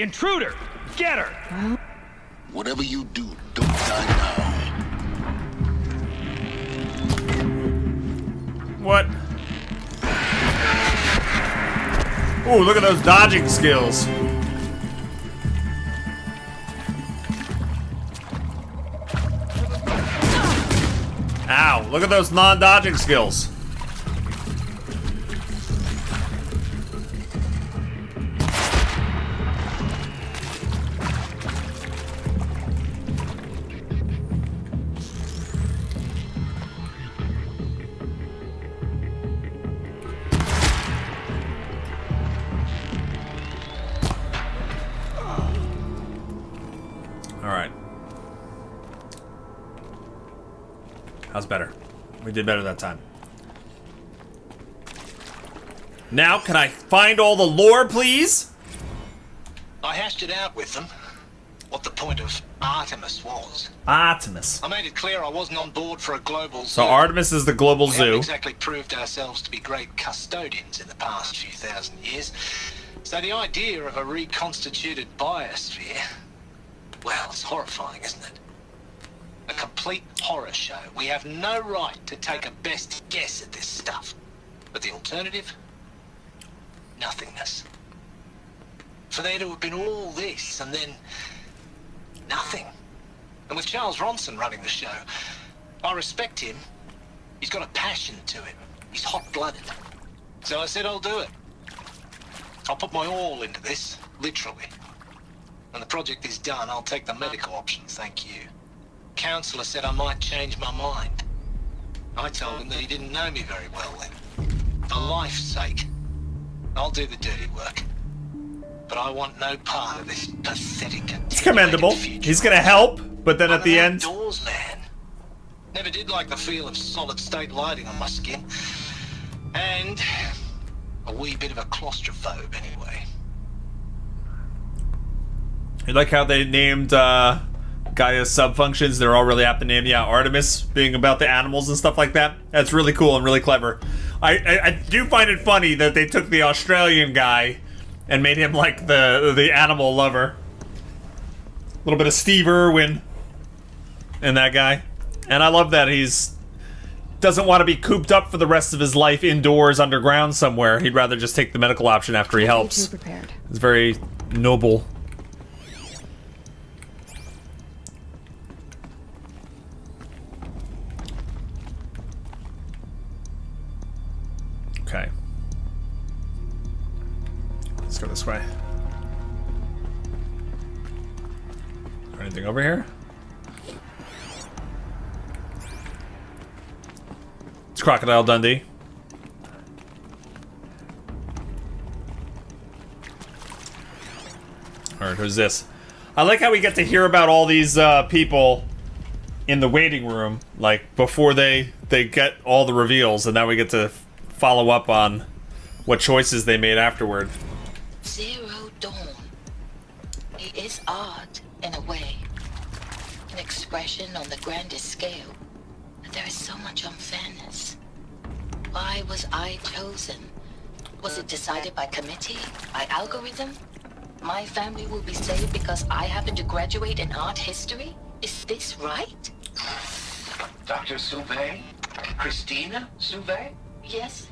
Intruder! Get her! Whatever you do, don't die now. What? Ooh, look at those dodging skills. Ow, look at those non-dodging skills. How's better? We did better that time. Now, can I find all the lore, please? I hashed it out with them. What the point of Artemis was. Artemis. I made it clear I wasn't on board for a global zoo. So Artemis is the global We zoo. haven't exactly proved ourselves to be great custodians in the past few thousand years. So the idea of a reconstituted biosphere, well, it's horrifying, isn't it? A complete horror show. We have no right to take a best guess at this stuff. But the alternative? Nothingness. For there to have been all this and then nothing. And with Charles Ronson running the show, I respect him. He's got a passion to him. He's hot-blooded. So I said I'll do it. I'll put my all into this, literally. When the project is done, I'll take the medical option, thank you. Counselor said I might change my mind. I told him that he didn't know me very well then. For life's sake, I'll do the dirty work. But I want no part of this pathetic. It's commendable. He's gonna help, but then at the end, outdoors, man. Never did like the feel of solid state lighting on my skin, and a wee bit of a claustrophobe anyway. you like how they named Gaia's subfunctions? They're all really apt to name. Yeah, Artemis being about the animals and stuff like that. That's really cool and really clever. I do find it funny that they took the Australian guy and made him like the animal lover. A little bit of Steve Irwin in that guy. And I love that he's doesn't want to be cooped up for the rest of his life indoors underground somewhere. He'd rather just take the medical option after he helps. Prepared. It's very noble. Okay. Let's go this way. Anything over here? It's Crocodile Dundee. Alright, who's this? I like how we get to hear about all these people in the waiting room, like before they get all the reveals, and now we get to follow up on what choices they made afterward. Zero Dawn. It is art, in a way. An expression on the grandest scale. But there is so much unfairness. Why was I chosen? Was it decided by committee? By algorithm? My family will be saved because I happen to graduate in art history? Is this right? Dr. Sauvé? Christina Sauvé? Yes.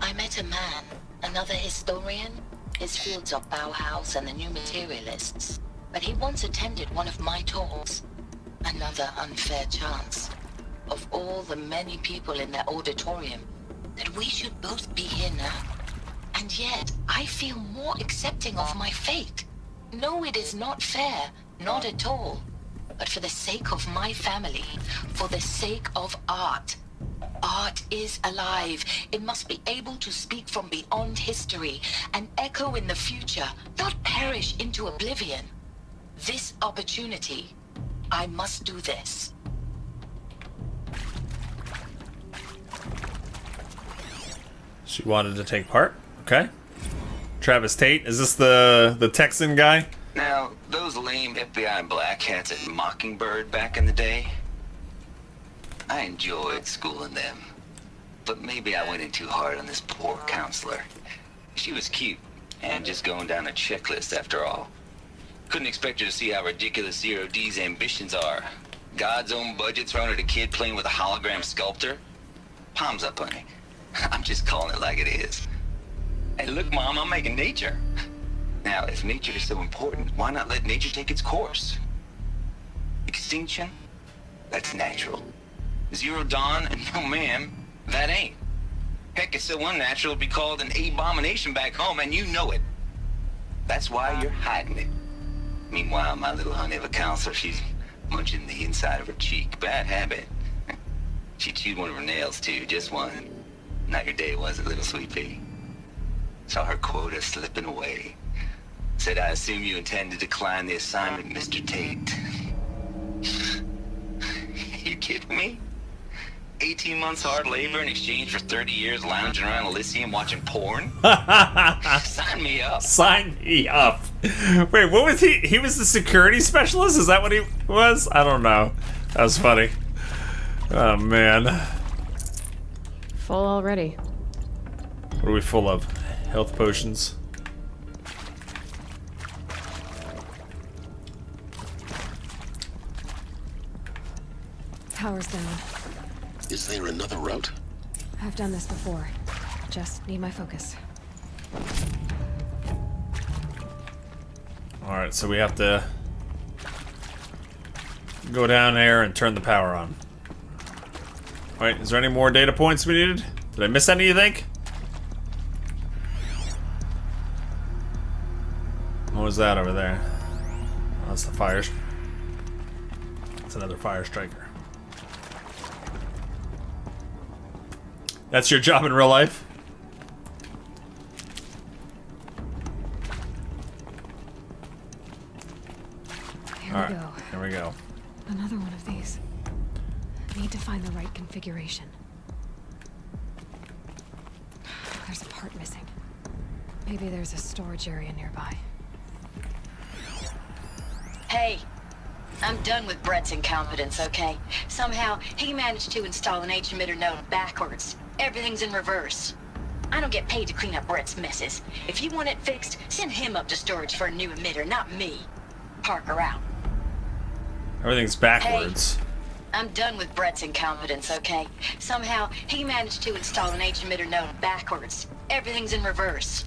I met a man, another historian. His fields are Bauhaus and the New Materialists. But he once attended one of my talks. Another unfair chance. Of all the many people in that auditorium, that we should both be here now. And yet, I feel more accepting of my fate. No, it is not fair. Not at all. But for the sake of my family, for the sake of art. Art is alive. It must be able to speak from beyond history and echo in the future, not perish into oblivion. This opportunity, I must do this. She wanted to take part. Okay. Travis Tate. Is this the Texan guy? Now, those lame FBI black hats at Mockingbird back in the day, I enjoyed schooling them. But maybe I went in too hard on this poor counselor. She was cute, And just going down a checklist after all. Couldn't expect you to see how ridiculous Zero D's ambitions are. God's own budget thrown at a kid playing with a hologram sculptor? Palms up, honey. I'm just calling it like it is. Hey, look, Mom, I'm making nature. Now, if nature is so important, why not let nature take its course? Extinction? That's natural. Zero Dawn? No, ma'am, that ain't. Heck, it's so unnatural to be called an abomination back home, and you know it. That's why you're hiding it. Meanwhile, my little honey of a counselor, she's munching the inside of her cheek. Bad habit. She chewed one of her nails, too, just one. Not your day, was it, little sweet pea? Saw her quota slipping away. Said, I assume you intend to decline the assignment, Mr. Tate. You kidding me? 18 months hard labor in exchange for 30 years lounging around Elysium watching porn? Sign me up. Sign me up. Wait, what was he? He was the security specialist? Is that what he was? I don't know. That was funny. Oh, man. Full already. What are we full of? Health potions. Power's down. Is there another route? I've done this before. Just need my focus. Alright, so we have to go down there and turn the power on. Alright, is there any more data points we needed? Did I miss any, you think? What was that over there? Oh, that's the fire. That's another fire striker. That's your job in real life? Here All we right, go. here we go. Another one of these. Need to find the right configuration. There's a part missing. Maybe there's a storage area nearby. Hey, I'm done with Brett's incompetence, okay? Somehow, he managed to install an H-emitter node backwards. Everything's in reverse. I don't get paid to clean up Brett's messes. If you want it fixed, send him up to storage for a new emitter, not me. Parker out. Everything's backwards. I'm done with Brett's incompetence, okay? Somehow, he managed to install an H-emitter node backwards. Everything's in reverse.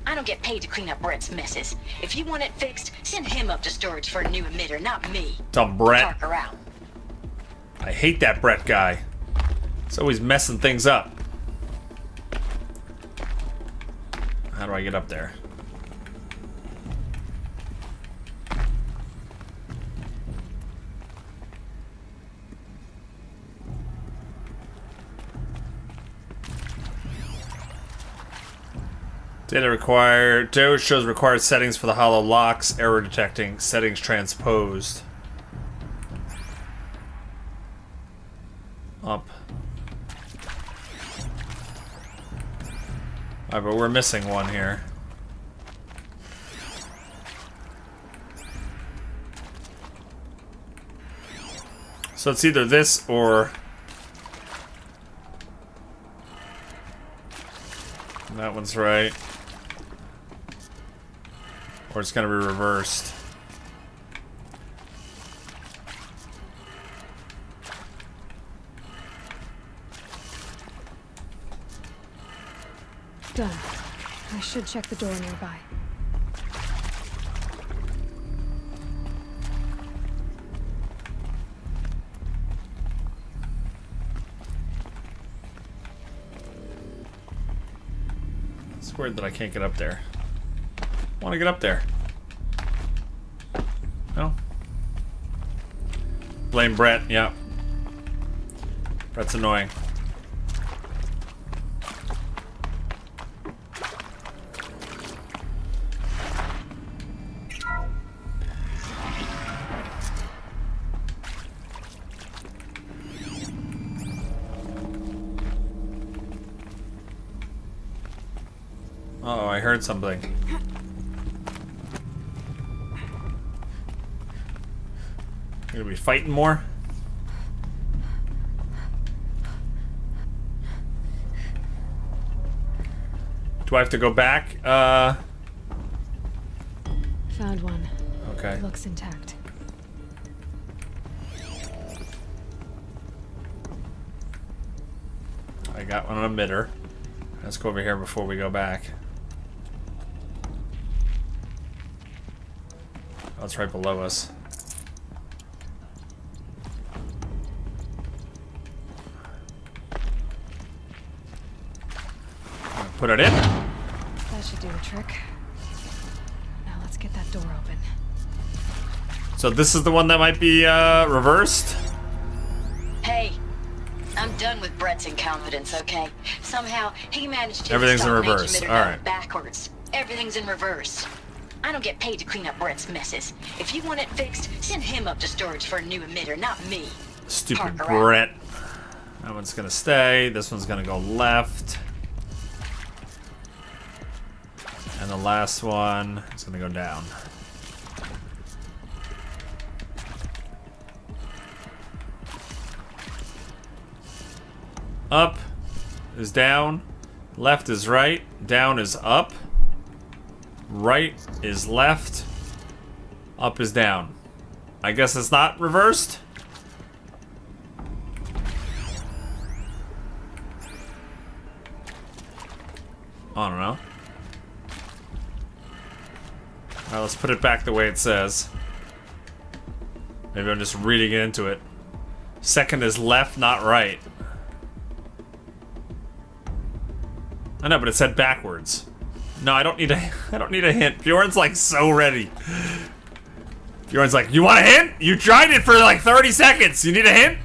I don't get paid to clean up Brett's messes. If you want it fixed, send him up to storage for a new emitter, not me. Dumb Brett. Parker out. I hate that Brett guy. He's always messing things up. How do I get up there? Data shows required settings for the hollow locks. Error detecting. Settings transposed. Up. Alright, but we're missing one here. So it's either this or... that one's right. Or it's gonna be reversed. Done. I should check the door nearby. It's weird that I can't get up there. I want to get up there. No? Blame Brett, yeah. Brett's annoying. Uh-oh, I heard something. You're gonna be fighting more? Do I have to go back? Found one. Okay. Looks intact. I got one emitter. Let's go over here before we go back. Oh, it's right below us. Put it in. That should do the trick. Now let's get that door open. So this is the one that might be reversed? Hey, I'm done with Brett's incompetence, okay? Somehow, he managed to Everything's in install an reverse. emitter All down right. backwards. Everything's in reverse. I don't get paid to clean up Brett's messes. If you want it fixed, send him up to storage for a new emitter, not me. Stupid Park around. Brett. That one's gonna stay. This one's gonna go left. And the last one is gonna go down. Up is down. Left is right. Down is up. Right is left. Up is down. I guess it's not reversed. I don't know. Alright, let's put it back the way it says. Maybe I'm just reading it into it. Second is left, not right. I know, but it said backwards. No, I don't need a hint. Bjorn's like so ready. Bjorn's like, you want a hint? You tried it for like 30 seconds. You need a hint?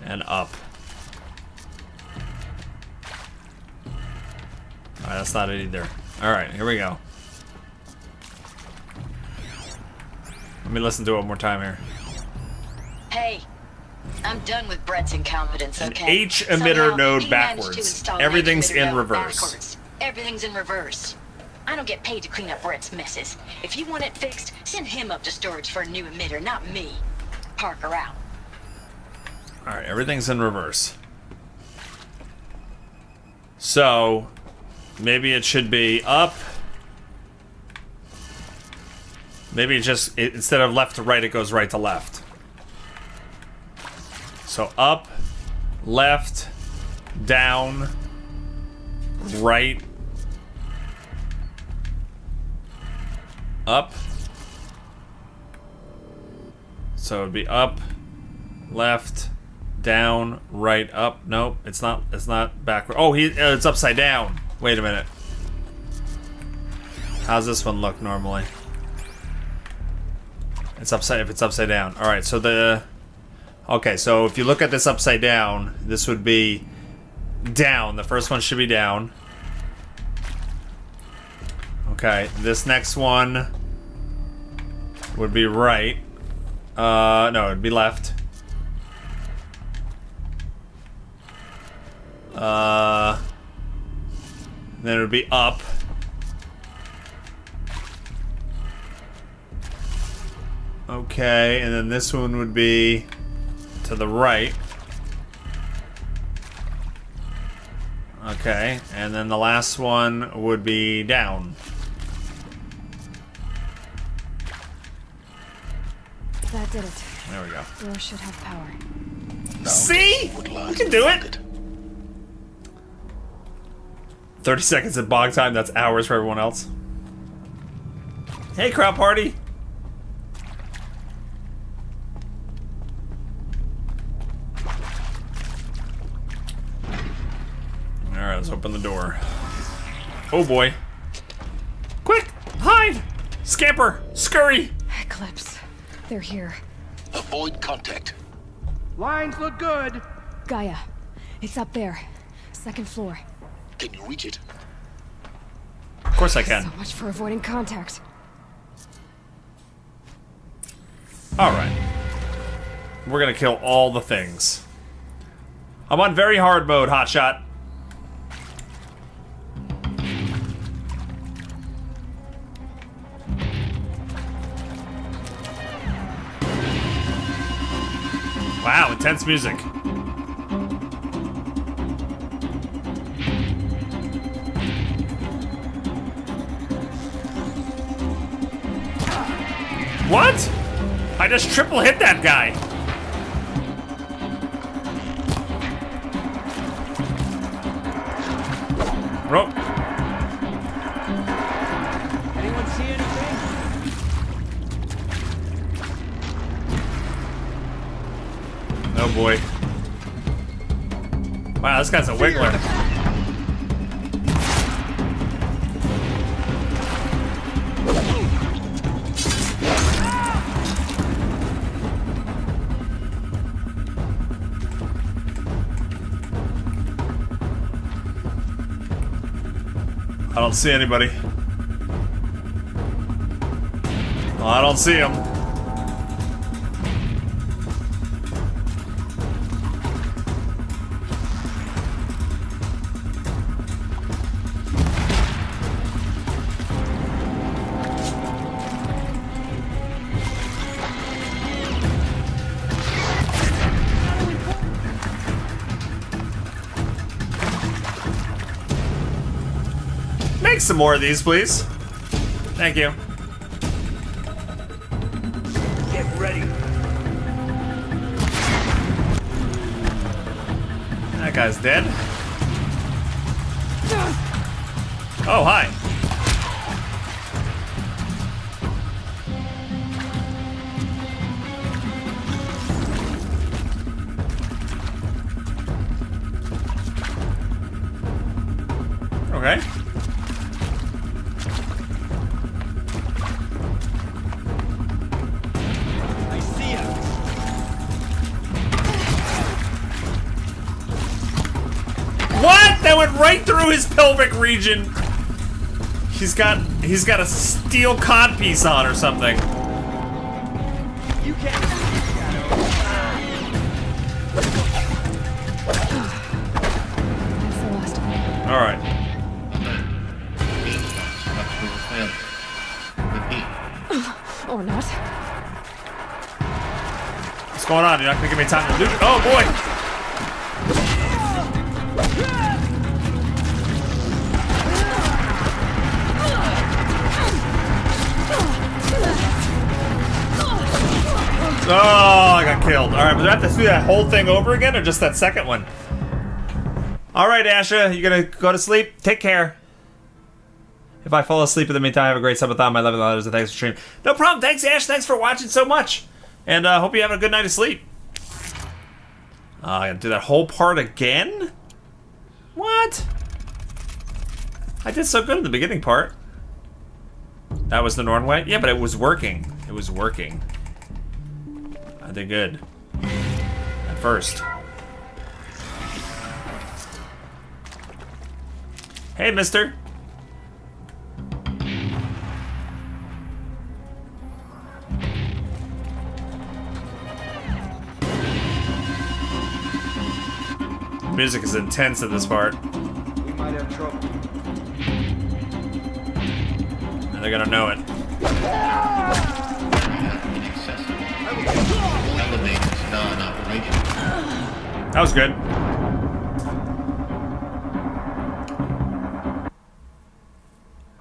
And up. Alright, that's not it either. Alright, here we go. Let me listen to it one more time here. Hey, I'm done with Brett's incompetence, An okay? H emitter Somehow, node he managed to backwards. install an Everything's H emitter in node reverse. backwards. Everything's in reverse. I don't get paid to clean up Brett's messes. If you want it fixed, send him up to storage for a new emitter, not me. Parker out. Alright, everything's in reverse. So, maybe it should be up. Maybe it just, instead of left to right, it goes right to left. So up, left, down, right, up. So it'd be up, left, down, right, up. Nope, it's not backward. Oh, it's upside down. Wait a minute. How's this one look normally? It's upside, if it's upside down. All right, so okay, so if you look at this upside down, this would be down. The first one should be down. Okay, this next one would be right. No, it'd be left. Then it would be up. Okay, and then this one would be to the right. Okay, and then the last one would be down. That did it. There we go. Door should have power. See? We can do it! 30 seconds at bog time, that's hours for everyone else. Hey, crowd party! Alright, let's open the door. Oh boy. Quick! Hide! Scamper! Scurry! Eclipse. They're here. Avoid contact. Lines look good. Gaia. It's up there. Second floor. Can you reach it? Of course I can. So much for avoiding contact. Alright. We're gonna kill all the things. I'm on very hard mode, hotshot. intense music. What? I just triple hit that guy. Rope. Anyone see anything? Oh boy. Wow, this guy's a wiggler. I don't see anybody. Well, I don't see him. Make some more of these, please. Thank you. Get ready. That guy's dead. Oh, hi. Okay. I see him. What? That went right through his pelvic region. He's got a steel codpiece on or something. You can't see the shadow. That's the last of them. All right. Or not. What's going on? You're not gonna give me time to loot? Oh boy! Oh, I got killed. All right, but do I have to do that whole thing over again, or just that second one? All right, Asha, you gonna go to sleep? Take care. If I fall asleep in the meantime, have a great subathon. My love and letters, and thanks for streaming. No problem. Thanks, Ash. Thanks for watching so much. And hope you have a good night of sleep. I gotta do that whole part again? What? I did so good in the beginning part. That was the Norn way? Yeah, but it was working. It was working. I did good. At first. Hey, mister. The music is intense at this part. We might have trouble. And they're gonna know it. That was good.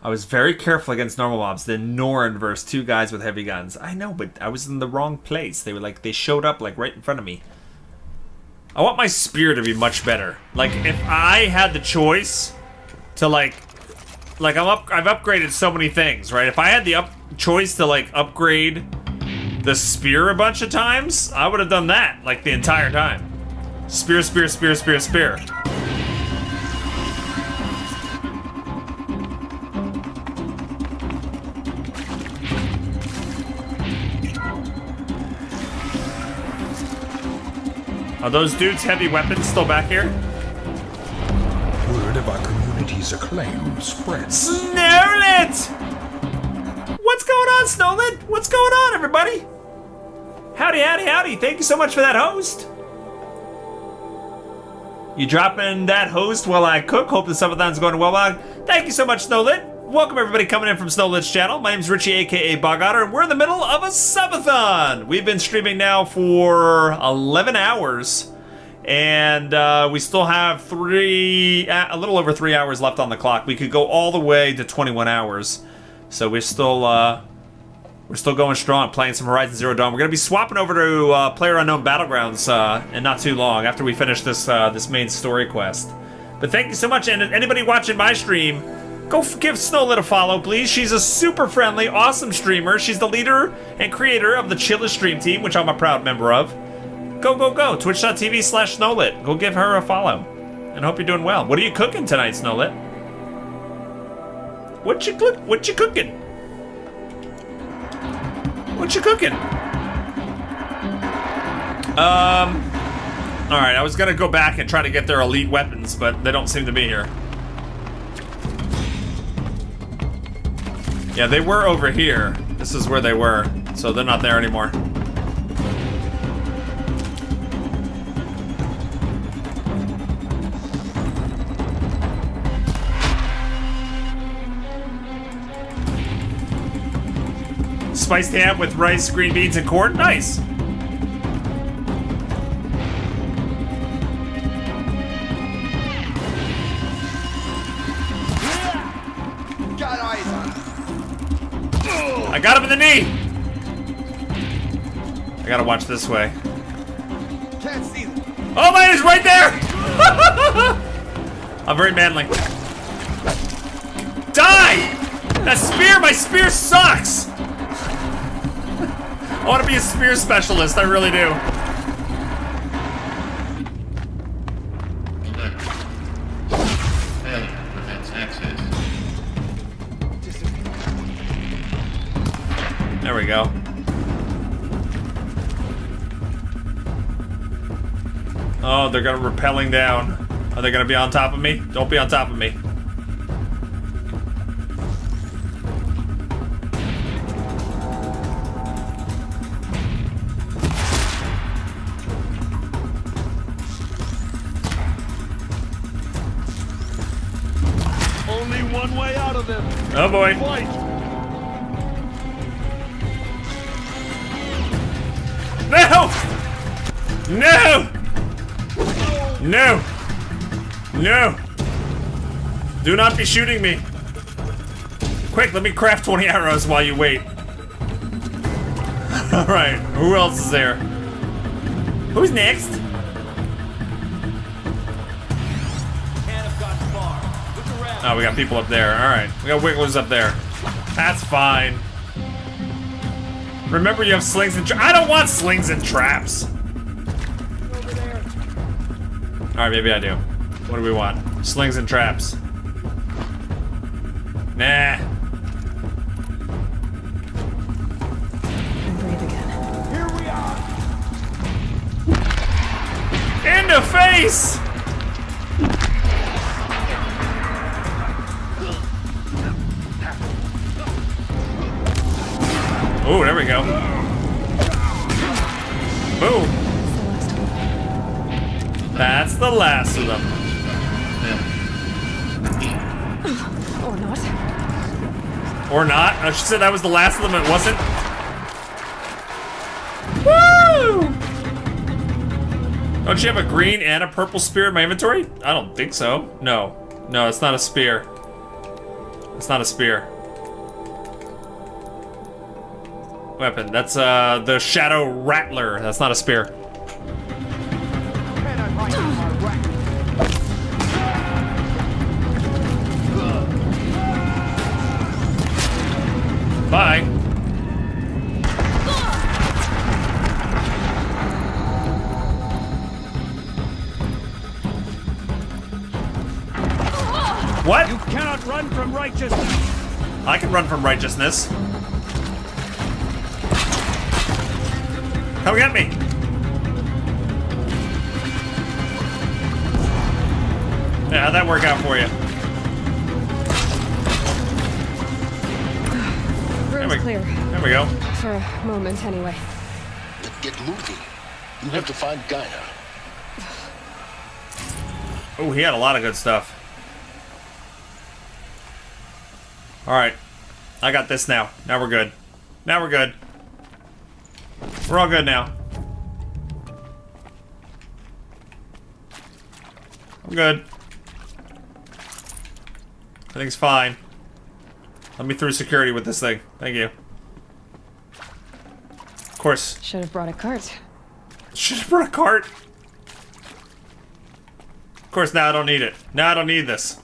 I was very careful against normal mobs. Then Norn versus two guys with heavy guns. I know, but I was in the wrong place. They were like, they showed up like right in front of me. I want my spear to be much better. Like, if I had the choice to I've upgraded so many things, right? If I had the choice to like upgrade the spear a bunch of times, I would have done that like the entire time. Spear, spear, spear, spear, spear. Are those dudes heavy weapons still back here? Word of our community's acclaim spreads. Snowlet! What's going on, Snowlet? What's going on, everybody? Howdy, howdy, howdy. Thank you so much for that host. You dropping that host while I cook? Hope the subathon's going well. Thank you so much, Snowlet. Welcome everybody coming in from Snowlit's channel. My name's Richie, aka Bog Otter, and we're in the middle of a subathon. We've been streaming now for 11 hours, and we still have a little over 3 hours left on the clock. We could go all the way to 21 hours, so we're still going strong, playing some Horizon Zero Dawn. We're gonna be swapping over to PlayerUnknown Battlegrounds in not too long after we finish this this main story quest. But thank you so much, and anybody watching my stream, go give Snowlit a follow, please. She's a super friendly, awesome streamer. She's the leader and creator of the Chilla Stream Team, which I'm a proud member of. Go. Twitch.tv/Snowlit. Go give her a follow. And hope you're doing well. What are you cooking tonight, Snowlit? What you cooking? What you cooking? Alright, I was gonna go back and try to get their elite weapons, but they don't seem to be here. Yeah, they were over here. This is where they were, so they're not there anymore. Spiced ham with rice, green beans, and corn. Nice. Got eyes on him. I got him in the knee. I gotta watch this way. Can't see them. Oh man, he's right there. I'm very manly. Die! That spear, my spear sucks. I want to be a spear specialist, I really do. There we go. Oh, they're gonna rappelling down. Are they gonna be on top of me? Don't be on top of me. Only one way out of them. Oh boy. Fight. No! No! No! No! Do not be shooting me. Quick, let me craft 20 arrows while you wait. Alright, who else is there? Who's next? Can't have gotten far. Look around. Oh, we got people up there. Alright, we got wigglers up there. That's fine. Remember, you have slings and I don't want slings and traps. Over there. Alright, maybe I do. What do we want? Slings and traps. Nah. And breathe again. Here we are. In the face! Oh, there we go. Boom. That's the last of them. Or not. Or not? Oh, she said that was the last of them, it wasn't? Woo! Don't you have a green and a purple spear in my inventory? I don't think so. No. No, it's not a spear. It's not a spear. Weapon. That's the Shadow Rattler. That's not a spear. Cannot hide from our wrath. Bye. What? You cannot run from righteousness. I can run from righteousness. Come get me. Yeah, how'd that work out for you? Room's clear. There we go. For a moment, anyway. Then get moving. You have to find Gaia. Oh, he had a lot of good stuff. Alright. I got this now. Now we're good. Now we're good. We're all good now. I'm good. Everything's fine. Let me through security with this thing. Thank you. Of course. Should have brought a cart. Should have brought a cart. Of course, now I don't need it. Now I don't need this.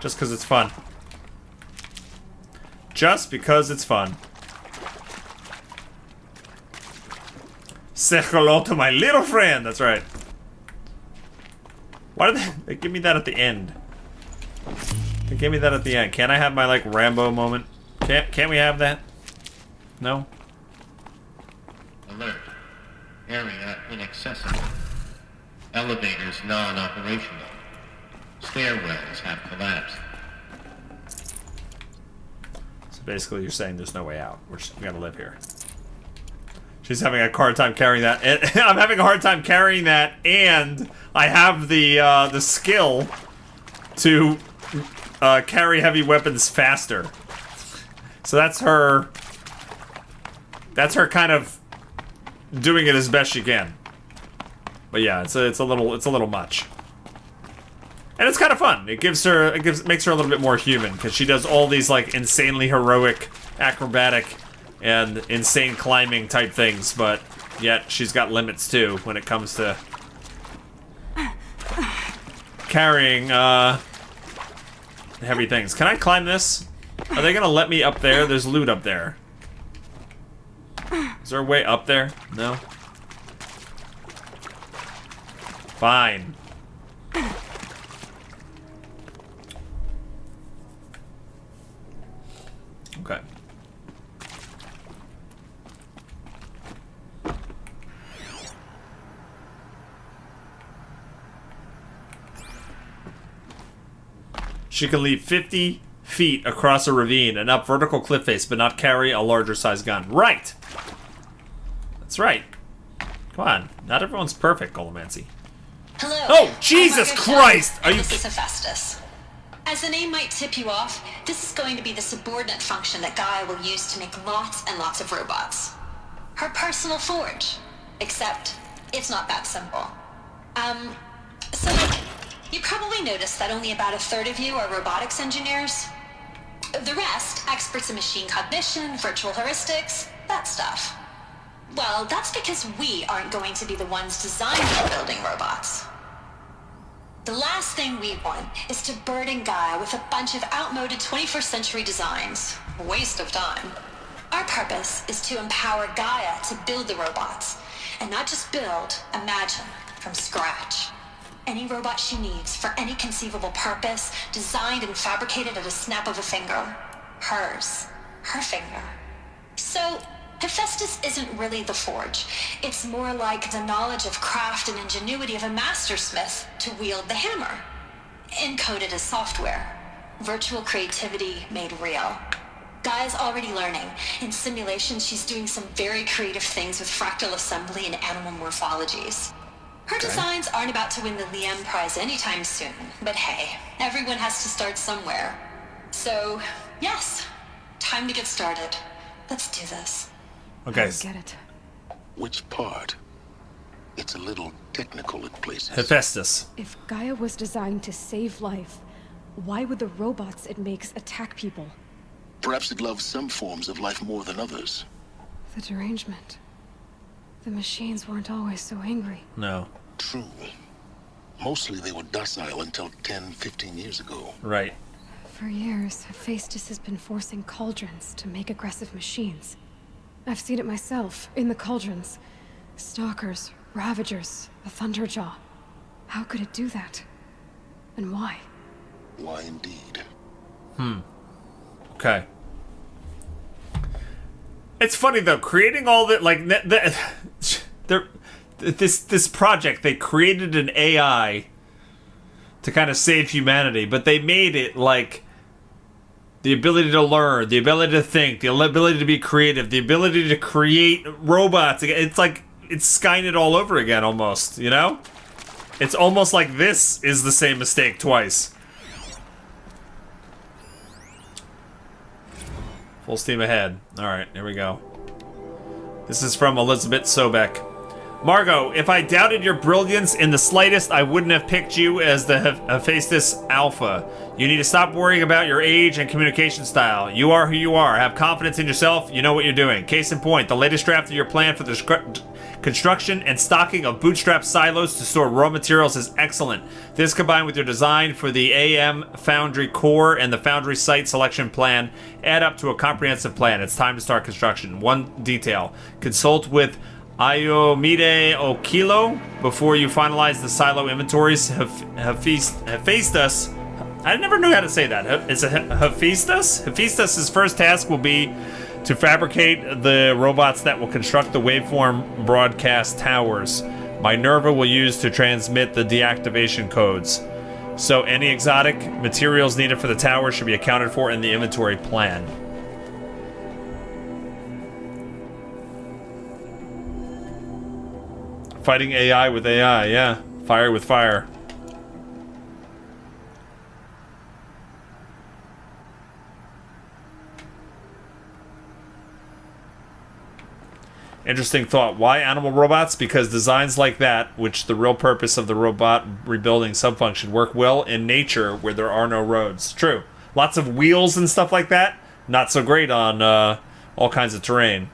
Just because it's fun. Just because it's fun. Say hello to my little friend. That's right. Why did they give me that at the end? They gave me that at the end. Can't I have my, like, Rambo moment? Can't we have that? No? Alert. Area inaccessible. Elevators non-operational. Stairwells have collapsed. So basically you're saying there's no way out. We gotta live here. She's having a hard time carrying that. And I'm having a hard time carrying that, and I have the skill to carry heavy weapons faster. So that's her kind of doing it as best she can. But yeah, it's a little much. And it's kind of fun. Makes her a little bit more human, because she does all these like insanely heroic, acrobatic, and insane climbing type things, but yet she's got limits too when it comes to carrying heavy things. Can I climb this? Are they gonna let me up there? There's loot up there. Is there a way up there? No? Fine. Okay. She can leap 50 feet across a ravine and up vertical cliff face, but not carry a larger size gun. Right! That's right. Come on. Not everyone's perfect, Golomancy. Hello. Oh, Jesus Christ! Are you... This is Hephaestus. As the name might tip you off, this is going to be the subordinate function that Gaia will use to make lots and lots of robots. Her personal forge. Except, it's not that simple. So, you probably noticed that only about a third of you are robotics engineers. The rest, experts in machine cognition, virtual heuristics, that stuff. Well, that's because we aren't going to be the ones designing and building robots. The last thing we want is to burden Gaia with a bunch of outmoded 21st century designs. Waste of time. Our purpose is to empower Gaia to build the robots. And not just build, imagine, from scratch. Any robot she needs for any conceivable purpose, designed and fabricated at a snap of a finger. Hers. Her finger. So, Hephaestus isn't really the forge. It's more like the knowledge of craft and ingenuity of a mastersmith to wield the hammer. Encoded as software. Virtual creativity made real. Gaia's already learning. In simulations, she's doing some very creative things with fractal assembly and animal morphologies. Her designs aren't about to win the Liam Prize anytime soon, but hey, everyone has to start somewhere. So, yes, time to get started. Let's do this. Okay. I get it. Which part? It's a little technical at places. Hephaestus. If Gaia was designed to save life, why would the robots it makes attack people? Perhaps it loves some forms of life more than others. The derangement. The machines weren't always so angry. No. True. Mostly they were docile until 10, 15 years ago. Right. For years, Hephaestus has been forcing cauldrons to make aggressive machines. I've seen it myself, in the cauldrons. Stalkers, Ravagers, the Thunderjaw. How could it do that? And why? Why indeed? Okay. It's funny though, creating all that, like, this project, they created an AI to kind of save humanity, but they made it like the ability to learn, the ability to think, the ability to be creative, the ability to create robots. It's like it's Skynet all over again, almost, you know? It's almost like this is the same mistake twice. Full steam ahead. Alright, here we go. This is from Elizabeth Sobek. Margot, if I doubted your brilliance in the slightest, I wouldn't have picked you as the Hephaestus Alpha. You need to stop worrying about your age and communication style. You are who you are. Have confidence in yourself. You know what you're doing. Case in point, the latest draft of your plan for the construction and stocking of bootstrap silos to store raw materials is excellent. This combined with your design for the AM Foundry core and the Foundry site selection plan add up to a comprehensive plan. It's time to start construction. One detail. Consult with Iomide Okilo before you finalize the silo inventories. Hephaestus. I never knew how to say that. Is it Hephaestus? Hephaestus' first task will be to fabricate the robots that will construct the waveform broadcast towers Minerva will use to transmit the deactivation codes. So any exotic materials needed for the tower should be accounted for in the inventory plan. Fighting AI with AI, yeah. Fire with fire. Interesting thought. Why animal robots? Because designs like that, which the real purpose of the robot rebuilding subfunction, work well in nature where there are no roads. True. Lots of wheels and stuff like that. Not so great on all kinds of terrain.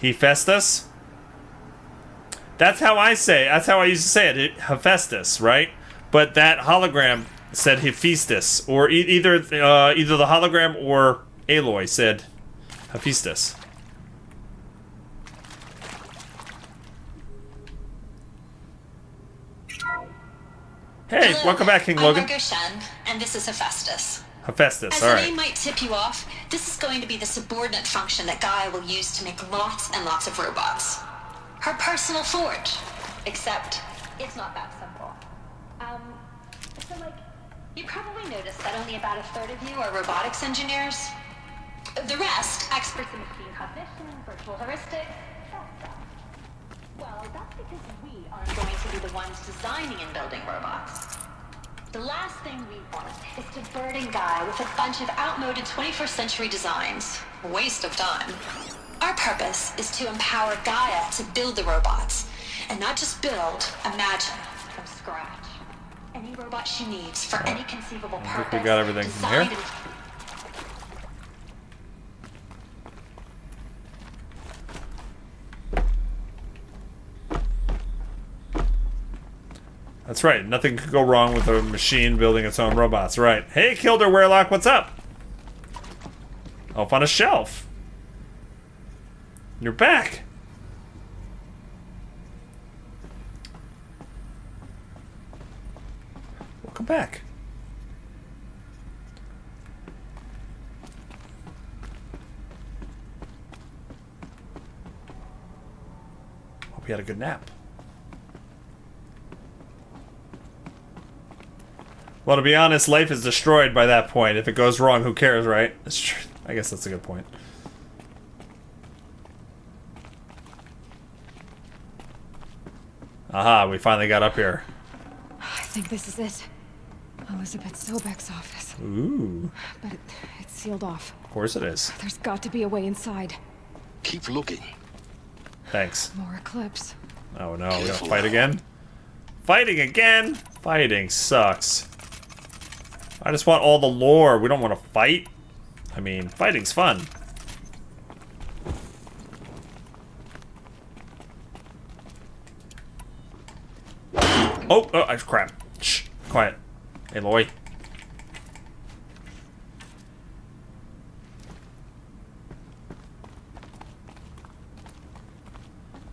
Hephaestus? That's how I say. That's how I used to say it. Hephaestus, right? But that hologram said Hephaestus, or either the hologram or Aloy said Hephaestus. Hey, Hello, welcome back, King Logan. I'm Margot Shen, and this is Hephaestus. Hephaestus, As all the right. name might tip you off, this is going to be the subordinate function that Gaia will use to make lots and lots of robots. Her personal forge. Except, it's not that simple. So you probably noticed that only about a third of you are robotics engineers. The rest, experts in machine cognition, virtual heuristics, that stuff. Well, that's because we aren't going to be the ones designing and building robots. The last thing we want is to burden Gaia with a bunch of outmoded 21st century designs. Waste of time. Our purpose is to empower Gaia to build the robots. And not just build, imagine, from scratch. Any robot she needs for any conceivable purpose. I think we got everything from here. That's right. Nothing could go wrong with a machine building its own robots. Right. Hey, Kilder Werelock, what's up? Up on a shelf. You're back. Welcome back. Hope you had a good nap. Well, to be honest, life is destroyed by that point. If it goes wrong, who cares, right? That's true. I guess that's a good point. Aha, we finally got up here. I think this is it. Elizabeth Sobek's office. Ooh. But it's sealed off. Of course it is. There's got to be a way inside. Keep looking. Thanks. More eclipse. Oh no, we gotta Careful fight now. again? Fighting again? Fighting sucks. I just want all the lore. We don't want to fight. I mean, fighting's fun. Oh, crap. Shh, quiet. Aloy.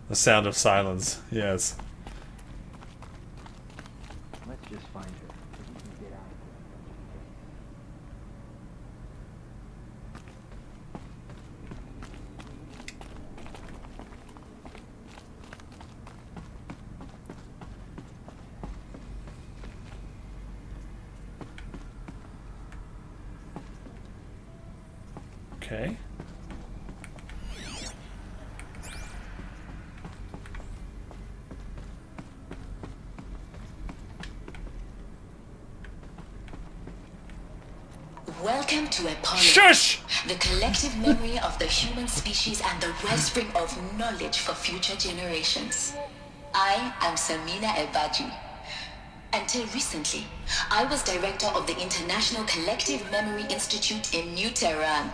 The sound of silence, yes. Let's just find her, so we can get out of here. Okay. Welcome to Apollo. Shush! The collective memory of the human species and the wellspring of knowledge for future generations. I am Samina Ebaji. Until recently, I was director of the International Collective Memory Institute in New Tehran.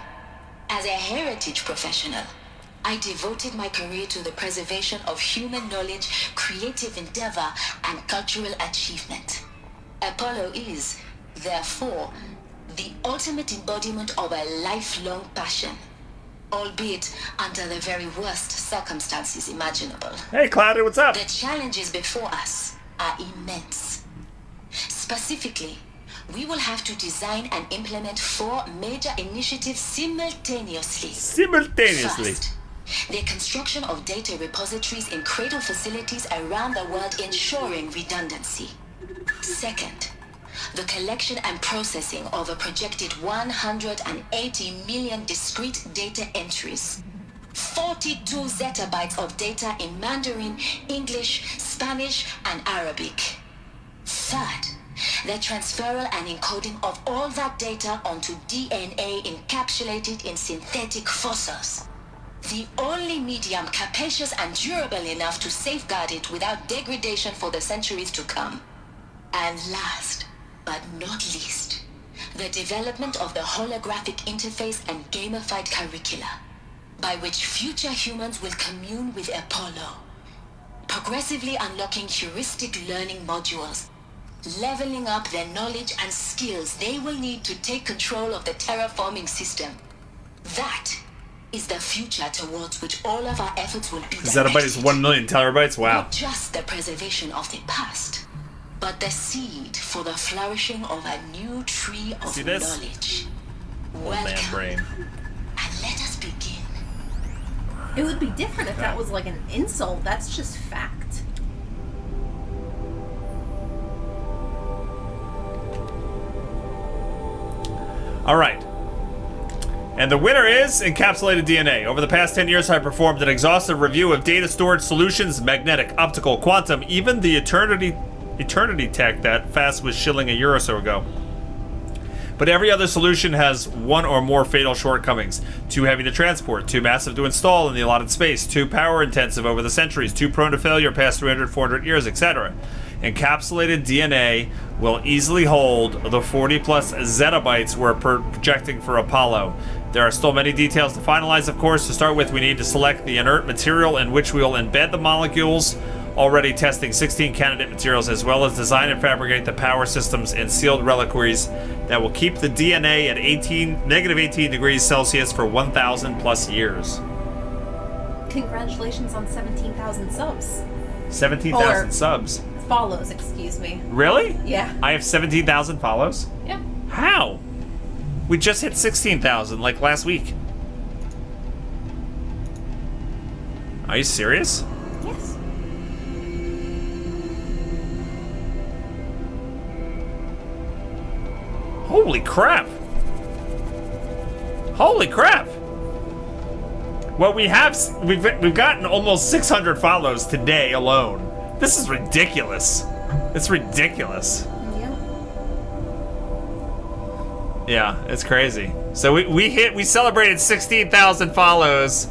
As a heritage professional, I devoted my career to the preservation of human knowledge, creative endeavor, and cultural achievement. Apollo is, therefore, the ultimate embodiment of a lifelong passion, albeit under the very worst circumstances imaginable. Hey, Cloudy, what's up? The challenges before us are immense. Specifically, we will have to design and implement 4 major initiatives simultaneously. First, the construction of data repositories in cradle facilities around the world, ensuring redundancy. Second, the collection and processing of a projected 180 million discrete data entries. 42 zettabytes of data in Mandarin, English, Spanish, and Arabic. Third, the transferal and encoding of all that data onto DNA encapsulated in synthetic fossils. The only medium capacious and durable enough to safeguard it without degradation for the centuries to come. And last, but not least, the development of the holographic interface and gamified curricula, by which future humans will commune with Apollo, progressively unlocking heuristic learning modules, leveling up their knowledge and skills they will need to take control of the terraforming system. That is the future towards which all of our efforts will be directed. Zettabyte is 1 million terabytes? Wow. Not just the preservation of the past, but the seed for the flourishing of a new tree of See this? knowledge. Old man brain. And let us begin. It would be different if that was like an insult. That's just fact. All right. And the winner is Encapsulated DNA. Over the past 10 years, I performed an exhaustive review of data storage solutions, magnetic, optical, quantum, even the eternity tech that Fast was shilling a year or so ago. But every other solution has one or more fatal shortcomings. Too heavy to transport, too massive to install in the allotted space, too power intensive over the centuries, too prone to failure past 300, 400 years, etc. Encapsulated DNA will easily hold the 40 plus zettabytes we're projecting for Apollo. There are still many details to finalize, of course. To start with, we need to select the inert material in which we will embed the molecules, already testing 16 candidate materials, as well as design and fabricate the power systems and sealed reliquaries that will keep the DNA at negative 18 degrees Celsius for 1,000 plus years. Congratulations on 17,000 subs. 17,000 subs. Follows, excuse me. Really? Yeah. I have 17,000 follows? Yeah. How? We just hit 16,000 like last week. Are you serious? Yes. Holy crap. Holy crap. Well, we've gotten almost 600 follows today alone. This is ridiculous. It's ridiculous. Yeah, it's crazy. So we celebrated 16,000 follows.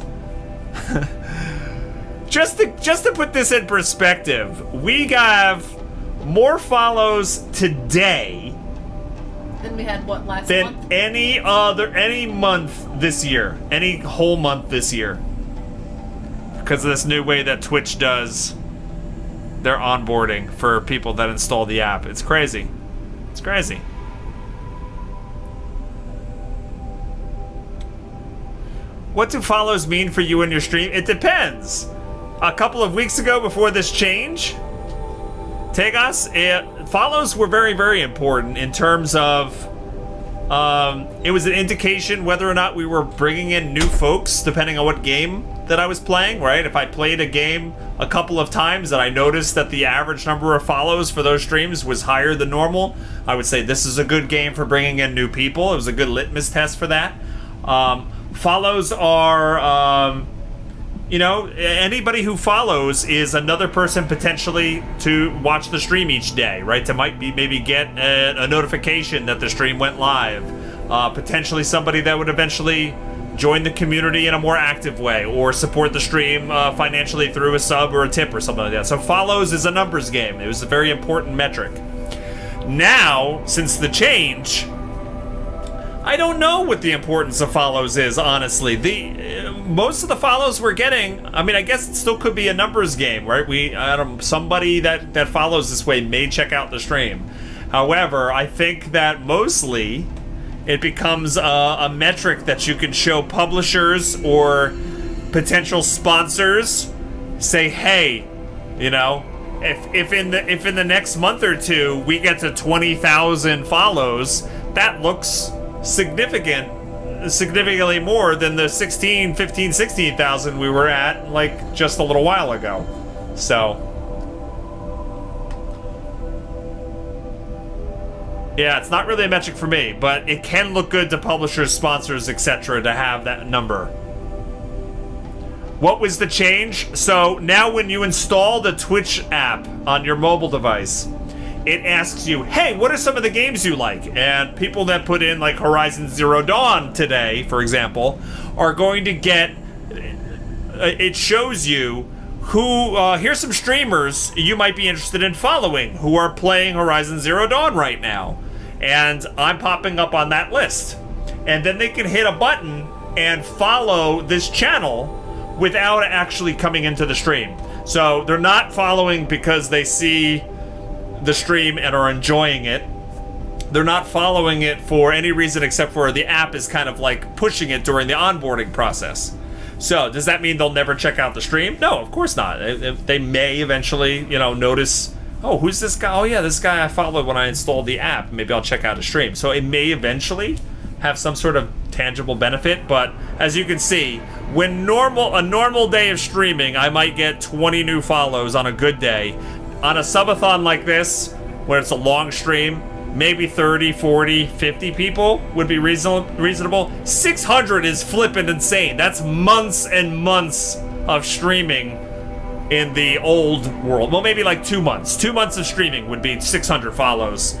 just to put this in perspective, we have more follows today Then we had what last than month? any month this year, any whole month this year, because of this new way that Twitch does their onboarding for people that install the app. It's crazy. It's crazy. What do follows mean for you in your stream? It depends. A couple of weeks ago, before this change, Tegas, follows were very, very important in terms of it was an indication whether or not we were bringing in new folks, depending on what game that I was playing, right? If I played a game a couple of times and I noticed that the average number of follows for those streams was higher than normal, I would say this is a good game for bringing in new people. It was a good litmus test for that. Follows are, anybody who follows is another person potentially to watch the stream each day, right? To maybe get a notification that the stream went live. Potentially somebody that would eventually join the community in a more active way, or support the stream financially through a sub or a tip or something like that. So follows is a numbers game. It was a very important metric. Now, since the change, I don't know what the importance of follows is, honestly. Most of the follows we're getting, I mean, I guess it still could be a numbers game, right? Somebody that follows this way may check out the stream. However, I think that mostly it becomes a metric that you can show publishers or potential sponsors. Say, hey, you know, if in the next month or two we get to 20,000 follows, that looks significantly more than the 16,000 we were at like just a little while ago. So yeah, it's not really a metric for me, but it can look good to publishers, sponsors, etc. to have that number. What was the change? So now when you install the Twitch app on your mobile device, it asks you, hey, what are some of the games you like? And people that put in like Horizon Zero Dawn today, for example, are going to get, it shows you who, here's some streamers you might be interested in following who are playing Horizon Zero Dawn right now. And I'm popping up on that list. And then they can hit a button and follow this channel without actually coming into the stream. So they're not following because they see the stream and are enjoying it. They're not following it for any reason except for the app is kind of like pushing it during the onboarding process. So does that mean they'll never check out the stream? No, of course not. They may eventually, you know, notice, oh, who's this guy? Oh yeah, this guy I followed when I installed the app. Maybe I'll check out a stream. So it may eventually have some sort of tangible benefit, but as you can see, when a normal day of streaming, I might get 20 new follows on a good day. On a subathon like this, where it's a long stream, maybe 30, 40, 50 people would be reasonable. 600 is flippin' insane. That's months and months of streaming in the old world. Well, maybe like 2 months. 2 months of streaming would be 600 follows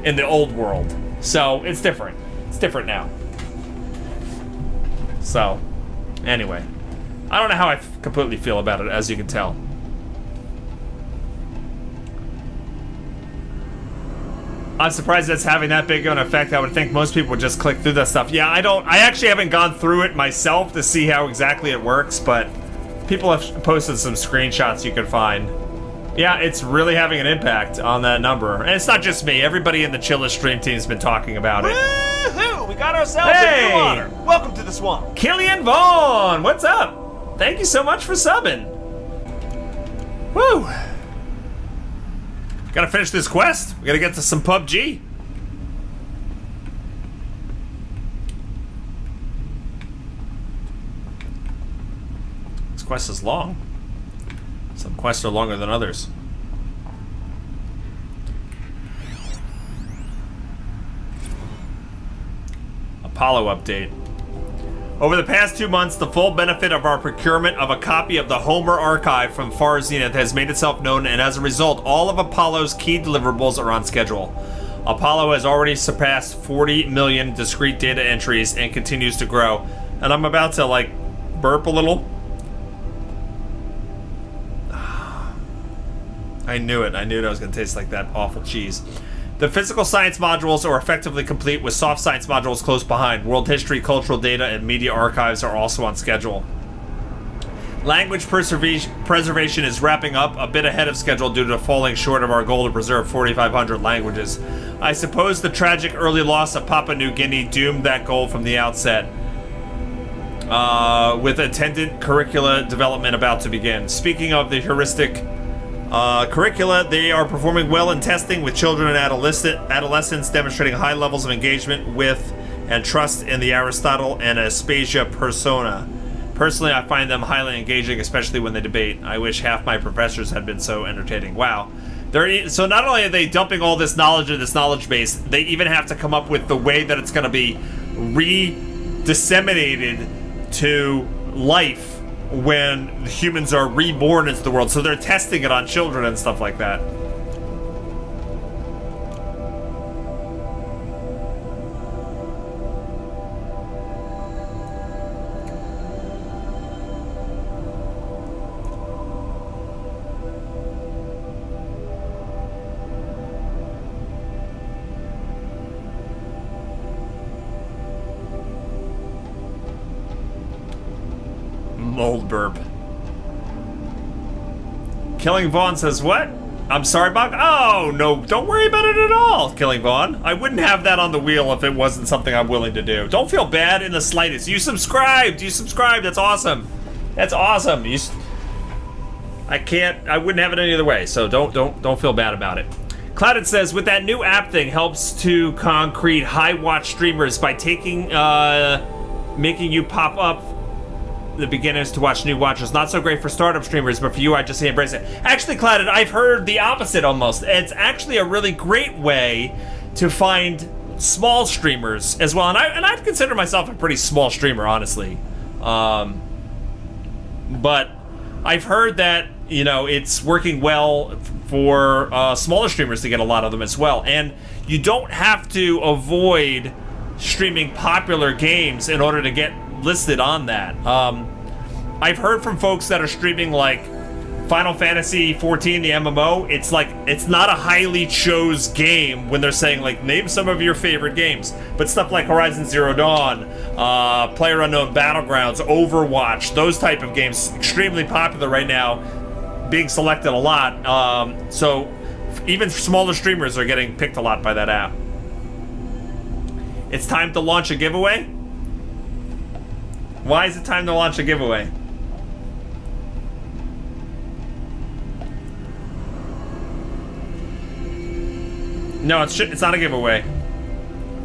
in the old world. So it's different. It's different now. So, anyway. I don't know how I completely feel about it, as you can tell. I'm surprised that's having that big of an effect. I would think most people would just click through that stuff. Yeah, I actually haven't gone through it myself to see how exactly it works, but people have posted some screenshots you can find. Yeah, it's really having an impact on that number. And it's not just me. Everybody in the Chilla stream team's been talking about it. Woohoo! We got ourselves a new honor. Welcome to the swamp. Killian Vaughn, what's up? Thank you so much for subbing. Woo! Gotta finish this quest. We gotta get to some PUBG. This quest is long. Some quests are longer than others. Apollo update. Over the past 2 months, the full benefit of our procurement of a copy of the Homer archive from Far Zenith has made itself known, and as a result, all of Apollo's key deliverables are on schedule. Apollo has already surpassed 40 million discrete data entries and continues to grow. And I'm about to, like, burp a little. I knew it. I knew it was going to taste like that awful cheese. The physical science modules are effectively complete, with soft science modules close behind. World history, cultural data, and media archives are also on schedule. Language preservation is wrapping up a bit ahead of schedule due to falling short of our goal to preserve 4,500 languages. I suppose the tragic early loss of Papua New Guinea doomed that goal from the outset. With attendant curricula development about to begin. Speaking of the heuristic curricula, they are performing well in testing, with children and adolescents demonstrating high levels of engagement with and trust in the Aristotle and Aspasia persona. Personally, I find them highly engaging, especially when they debate. I wish half my professors had been so entertaining. Wow. So not only are they dumping all this knowledge in this knowledge base, they even have to come up with the way that it's going to be disseminated to life when humans are reborn into the world. So they're testing it on children and stuff like that. mold burp. Killing Vaughn says, what? I'm sorry, Bog. Oh, no, don't worry about it at all, Killing Vaughn. I wouldn't have that on the wheel if it wasn't something I'm willing to do. Don't feel bad in the slightest. You subscribed. You subscribed. That's awesome. That's awesome. I wouldn't have it any other way, so don't feel bad about it. Clouded says, with that new app thing, helps to concrete high watch streamers by making you pop up the beginners to watch new watchers. Not so great for startup streamers, but for you, I just say embrace it. Actually, Clouded, I've heard the opposite almost. It's actually a really great way to find small streamers as well. And I'd consider myself a pretty small streamer, honestly. But I've heard that, you know, it's working well for smaller streamers to get a lot of them as well. And you don't have to avoid streaming popular games in order to get listed on that. I've heard from folks that are streaming like Final Fantasy 14, the MMO. It's like, it's not a highly chose game when they're saying like, name some of your favorite games. But stuff like Horizon Zero Dawn, PlayerUnknown Battlegrounds, Overwatch, those type of games, extremely popular right now, being selected a lot. So even smaller streamers are getting picked a lot by that app. It's time to launch a giveaway? Why is it time to launch a giveaway? No, it's not a giveaway.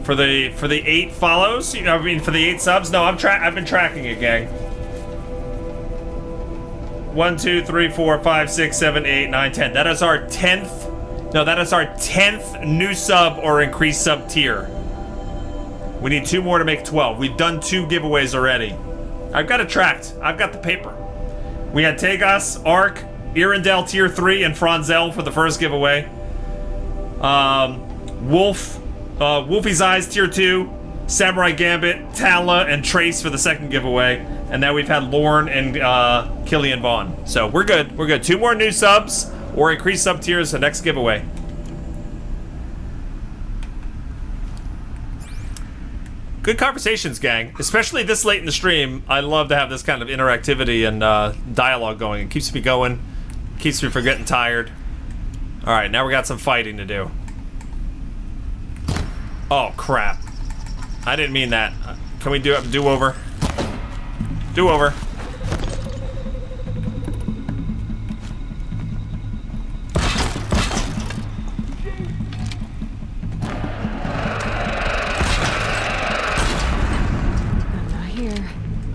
For the 8 follows, you know, I mean for the 8 subs. No, I've been tracking it, gang. 1, 2, 3, 4, 5, 6, 7, 8, 9, 10. That is our 10th. No, that is our 10th new sub or increased sub tier. We need 2 more to make 12. We've done 2 giveaways already. I've got it tracked. I've got the paper. We had Tegas, Ark, Irindel tier 3, and Franzel for the first giveaway. Wolfie's Eyes tier 2, Samurai Gambit, Tala, and Trace for the second giveaway. And now we've had Lorne and Killian Vaughn. So we're good. We're good. 2 more new subs or increased sub tiers the next giveaway. Good conversations, gang. Especially this late in the stream. I love to have this kind of interactivity and dialogue going. It keeps me going. Keeps me from getting tired. Alright, now we got some fighting to do. Oh, crap. I didn't mean that. Can we do it? Do-over? Do-over.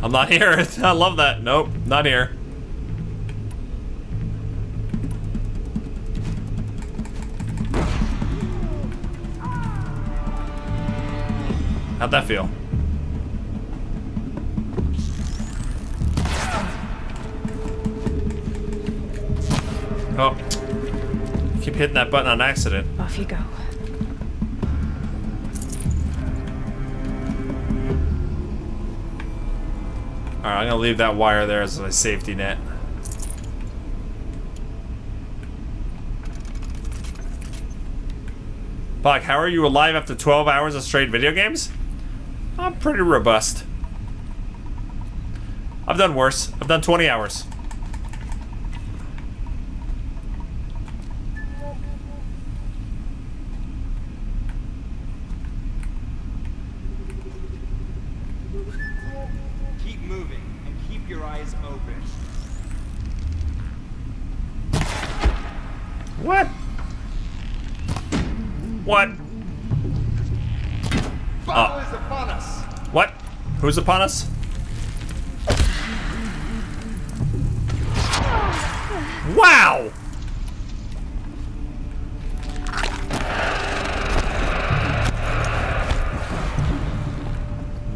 I'm not here. I love that. Nope, not here. How'd that feel? Oh. Keep hitting that button on accident. Off you go. Alright, I'm gonna leave that wire there as a safety net. Bog, how are you alive after 12 hours of straight video games? I'm pretty robust. I've done worse. I've done 20 hours. Keep moving and keep your eyes open. What? What? Battle is upon us. What? Who's upon us? Wow!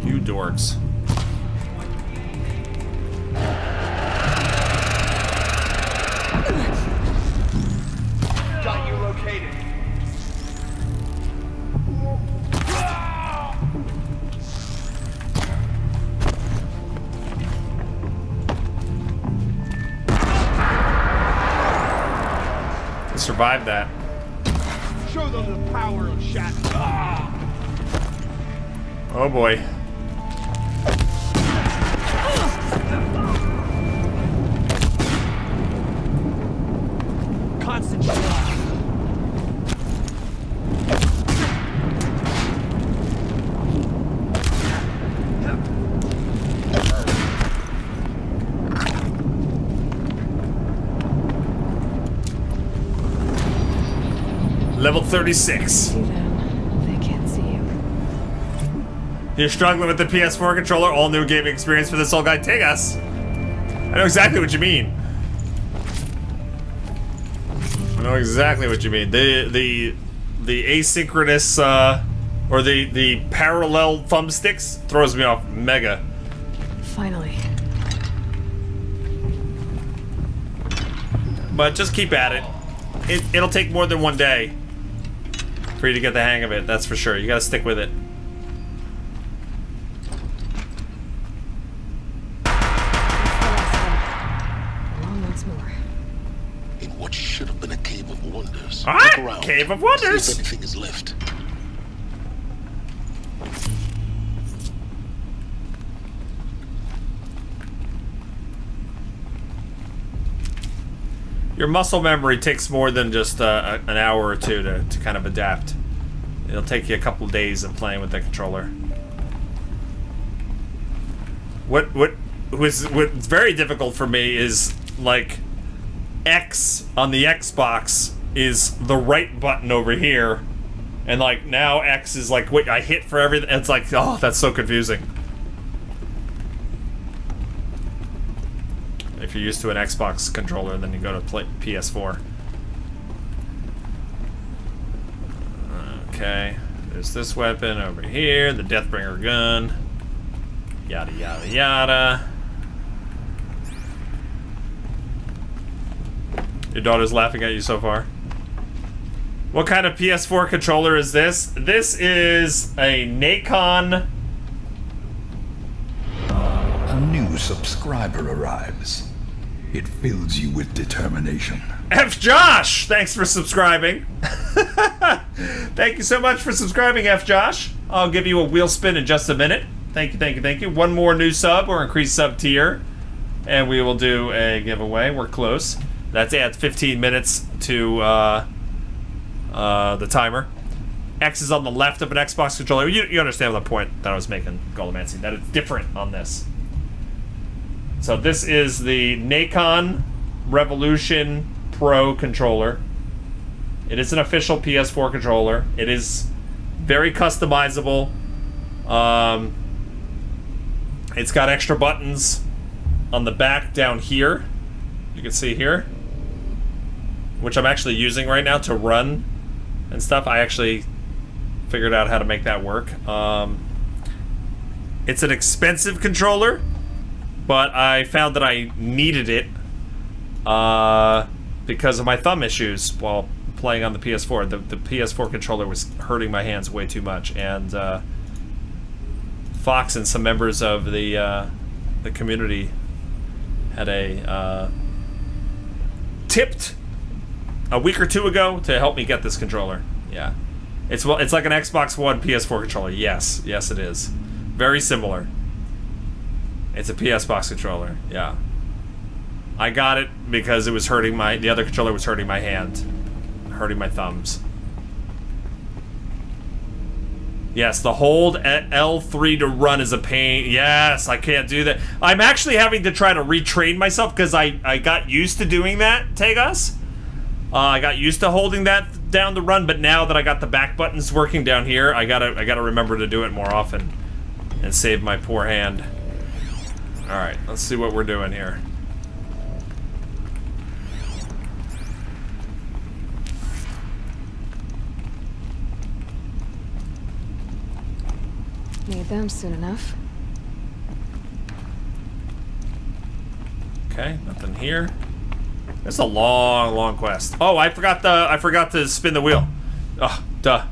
You dorks. Got you located. Survived that. Show them the power of shadow. Oh boy. Level 36. See them. They can't see you. You're struggling with the PS4 controller. All new gaming experience for this old guy. Take us. I know exactly what you mean. I know exactly what you mean. The asynchronous or the parallel thumbsticks throws me off mega. Finally. But just keep at it. It'll take more than one day for you to get the hang of it, that's for sure. You gotta stick with it. Along once more. In what should have been a cave of wonders. Alright, Look around. Cave of Wonders. See if anything is left. Your muscle memory takes more than just an hour or two to kind of adapt. It'll take you a couple of days of playing with the controller. What's very difficult for me is, like, X on the Xbox is the right button over here, and like now X is like what I hit for everything. It's like, oh, that's so confusing. If you're used to an Xbox controller, then you go to play PS4. Okay, there's this weapon over here, the Deathbringer gun. Yada yada yada. Your daughter's laughing at you so far. What kind of PS4 controller is this? This is a Nacon. A new subscriber arrives. It fills you with determination. F. Josh! Thanks for subscribing. Thank you so much for subscribing, F. Josh. I'll give you a wheel spin in just a minute. Thank you, thank you, thank you. One more new sub or increased sub tier, and we will do a giveaway. We're close. That's at 15 minutes to the timer. X is on the left of an Xbox controller. You understand the point that I was making, Golomancy, that it's different on this. So this is the Nacon Revolution Pro controller. It is an official PS4 controller. It is very customizable. It's got extra buttons on the back down here. You can see here, which I'm actually using right now to run and stuff. I actually figured out how to make that work. It's an expensive controller, but I found that I needed it because of my thumb issues while playing on the PS4. The PS4 controller was hurting my hands way too much, and Fox and some members of the community had a tipped a week or two ago to help me get this controller. Yeah, it's like an Xbox One PS4 controller. Yes, yes, it is. Very similar. It's a PS Box controller. Yeah, I got it because it was hurting the other controller was hurting my hand, hurting my thumbs. Yes, the hold at L3 to run is a pain. Yes, I can't do that. I'm actually having to try to retrain myself because I got used to doing that, Tegas. I got used to holding that down to run, but now that I got the back buttons working down here, I gotta remember to do it more often and save my poor hand. Alright, let's see what we're doing here. Need them soon enough. Okay, nothing here. It's a long, long quest. Oh, I forgot to spin the wheel. Oh, duh.